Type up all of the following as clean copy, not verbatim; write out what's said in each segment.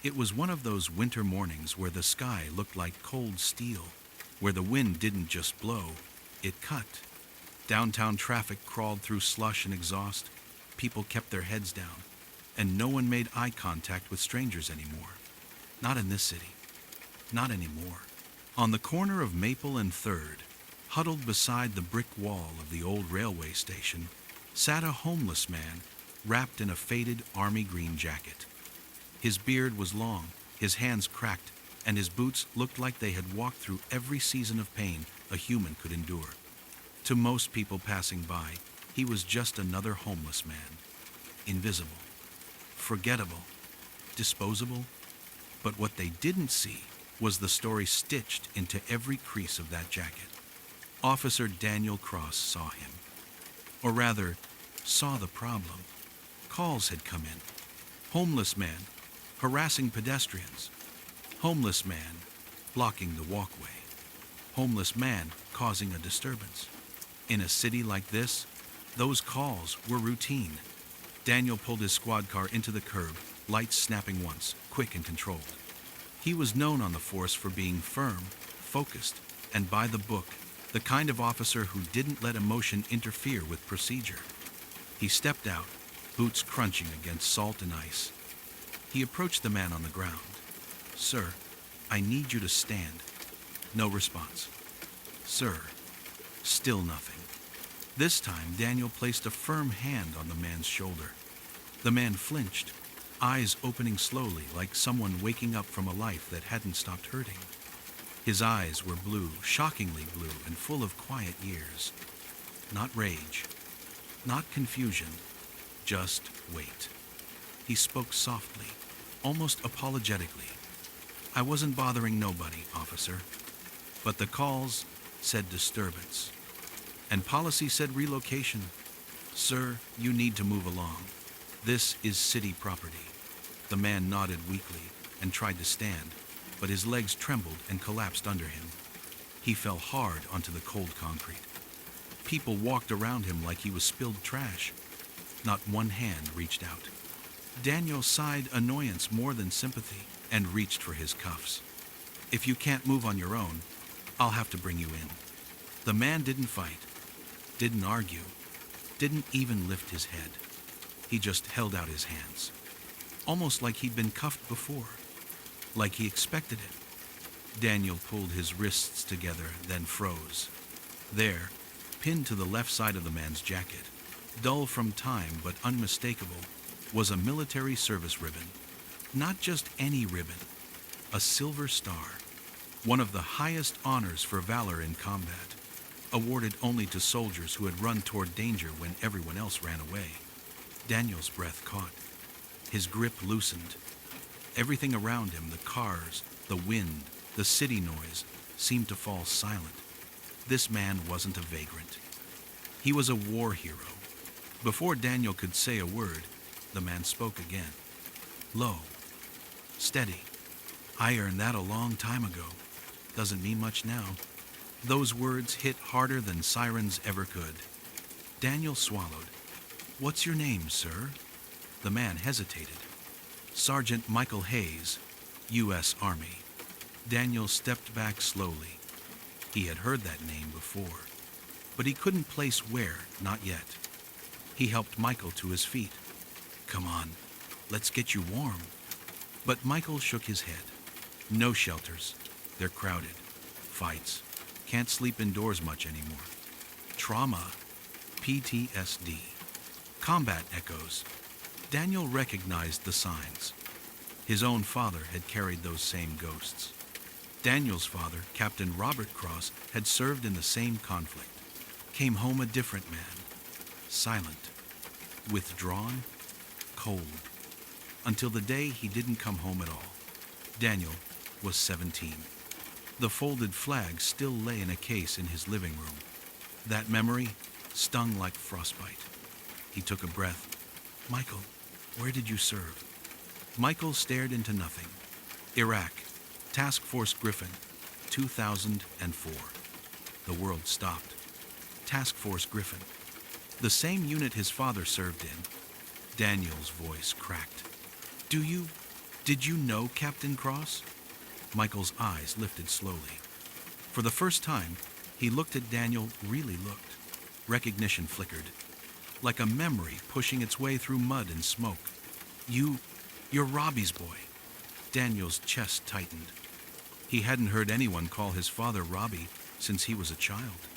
It was one of those winter mornings where the sky looked like cold steel, where the wind didn't just blow, it cut. Downtown traffic crawled through slush and exhaust, people kept their heads down, and no one made eye contact with strangers anymore. Not in this city. Not anymore. On the corner of Maple and 3rd, huddled beside the brick wall of the old railway station, sat a homeless man wrapped in a faded army green jacket. His beard was long, his hands cracked, and his boots looked like they had walked through every season of pain a human could endure. To most people passing by, he was just another homeless man. Invisible, forgettable, disposable. But what they didn't see was the story stitched into every crease of that jacket. Officer Daniel Cross saw him. Or rather, saw the problem. Calls had come in. Homeless man harassing pedestrians. Homeless man blocking the walkway. Homeless man causing a disturbance. In a city like this, those calls were routine. Daniel pulled his squad car into the curb, lights snapping once, quick and controlled. He was known on the force for being firm, focused, and by the book, the kind of officer who didn't let emotion interfere with procedure. He stepped out, boots crunching against salt and ice. He approached the man on the ground. "Sir, I need you to stand." No response. "Sir." Still nothing. This time, Daniel placed a firm hand on the man's shoulder. The man flinched, eyes opening slowly like someone waking up from a life that hadn't stopped hurting. His eyes were blue, shockingly blue, and full of quiet years. Not rage, not confusion, just wait. He spoke softly, almost apologetically. "I wasn't bothering nobody, officer. But the calls said disturbance. And policy said relocation. Sir, you need to move along. This is city property." The man nodded weakly and tried to stand, but his legs trembled and collapsed under him. He fell hard onto the cold concrete. People walked around him like he was spilled trash. Not one hand reached out. Daniel sighed annoyance more than sympathy and reached for his cuffs. "If you can't move on your own, I'll have to bring you in." The man didn't fight, didn't argue, didn't even lift his head. He just held out his hands, almost like he'd been cuffed before, like he expected it. Daniel pulled his wrists together, then froze. There, pinned to the left side of the man's jacket, dull from time but unmistakable, was a military service ribbon. Not just any ribbon, a silver star, one of the highest honors for valor in combat, awarded only to soldiers who had run toward danger when everyone else ran away. Daniel's breath caught. His grip loosened. Everything around him, the cars, the wind, the city noise, seemed to fall silent. This man wasn't a vagrant. He was a war hero. Before Daniel could say a word, the man spoke again. Low. Steady. "I earned that a long time ago. Doesn't mean much now." Those words hit harder than sirens ever could. Daniel swallowed. "What's your name, sir?" The man hesitated. "Sergeant Michael Hayes, U.S. Army." Daniel stepped back slowly. He had heard that name before, but he couldn't place where, not yet. He helped Michael to his feet. "Come on, let's get you warm." But Michael shook his head. "No shelters. They're crowded. Fights. Can't sleep indoors much anymore. Trauma. PTSD. Combat echoes." Daniel recognized the signs. His own father had carried those same ghosts. Daniel's father, Captain Robert Cross, had served in the same conflict. Came home a different man. Silent. Withdrawn. Cold. Until the day he didn't come home at all. Daniel was 17. The folded flag still lay in a case in his living room. That memory stung like frostbite. He took a breath. "Michael, where did you serve?" Michael stared into nothing. "Iraq, Task Force Griffin, 2004. The world stopped. Task Force Griffin. The same unit his father served in. Daniel's voice cracked. "Do you Did you know Captain Cross? Michael's eyes lifted slowly. For the first time, he looked at Daniel, really looked. Recognition flickered, like a memory pushing its way through mud and smoke. You're Robbie's boy. Daniel's chest tightened. He hadn't heard anyone call his father Robbie since he was a child.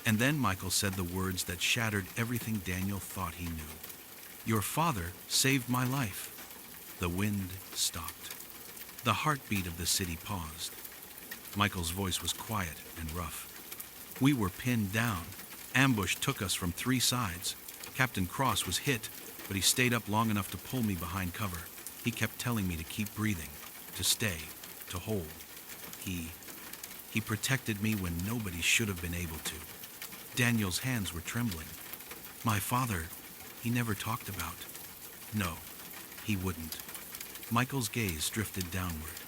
And then Michael said the words that shattered everything Daniel thought he knew. Your father saved my life. The wind stopped. The heartbeat of the city paused. Michael's voice was quiet and rough. We were pinned down. Ambush took us from 3 sides. Captain Cross was hit, but he stayed up long enough to pull me behind cover. He kept telling me to keep breathing, to stay, to hold. He protected me when nobody should have been able to. Daniel's hands were trembling. My father, he never talked about. No, he wouldn't. Michael's gaze drifted downward.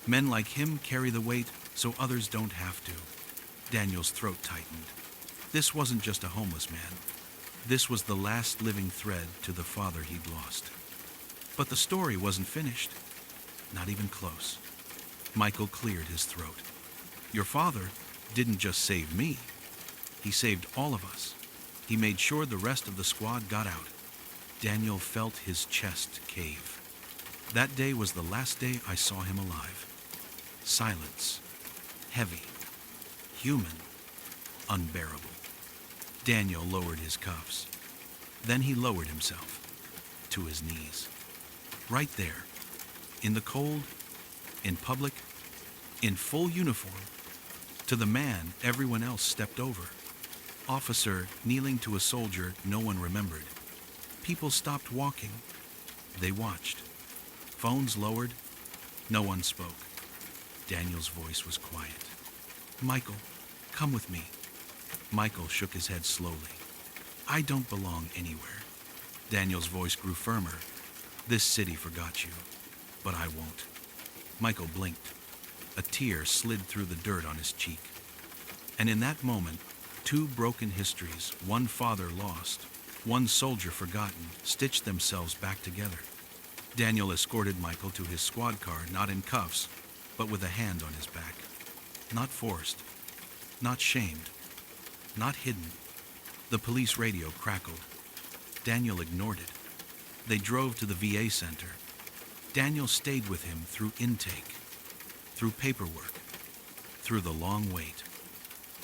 Men like him carry the weight so others don't have to. Daniel's throat tightened. This wasn't just a homeless man. This was the last living thread to the father he'd lost. But the story wasn't finished. Not even close. Michael cleared his throat. Your father didn't just save me. He saved all of us. He made sure the rest of the squad got out. Daniel felt his chest cave. That day was the last day I saw him alive. Silence. Heavy. Human. Unbearable. Daniel lowered his cuffs. Then he lowered himself to his knees. Right there, in the cold, in public, in full uniform, to the man everyone else stepped over. Officer kneeling to a soldier no one remembered. People stopped walking. They watched. Phones lowered. No one spoke. Daniel's voice was quiet. Michael, come with me. Michael shook his head slowly. I don't belong anywhere. Daniel's voice grew firmer. This city forgot you, but I won't. Michael blinked. A tear slid through the dirt on his cheek. And in that moment, 2 broken histories, one father lost, one soldier forgotten, stitched themselves back together. Daniel escorted Michael to his squad car, not in cuffs, but with a hand on his back. Not forced, not shamed, not hidden. The police radio crackled. Daniel ignored it. They drove to the VA center. Daniel stayed with him through intake, through paperwork, through the long wait.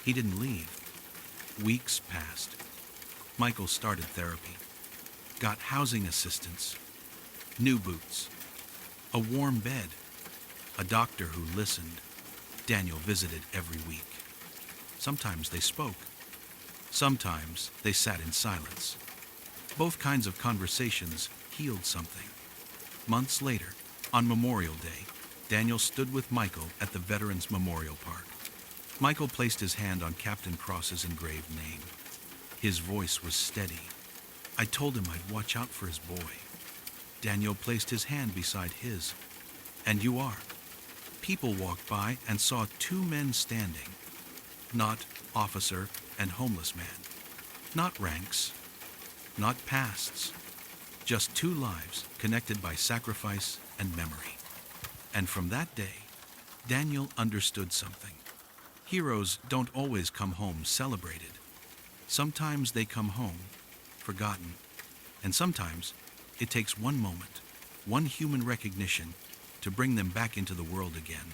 He didn't leave. Weeks passed. Michael started therapy, got housing assistance, new boots, a warm bed, a doctor who listened. Daniel visited every week. Sometimes they spoke. Sometimes they sat in silence. Both kinds of conversations healed something. Months later, on Memorial Day, Daniel stood with Michael at the Veterans Memorial Park. Michael placed his hand on Captain Cross's engraved name. His voice was steady. I told him I'd watch out for his boy. Daniel placed his hand beside his. And you are. People walked by and saw 2 men standing. Not officer and homeless man. Not ranks. Not pasts. Just 2 lives connected by sacrifice and memory. And from that day, Daniel understood something. Heroes don't always come home celebrated. Sometimes they come home forgotten. And sometimes it takes one moment, one human recognition to bring them back into the world again.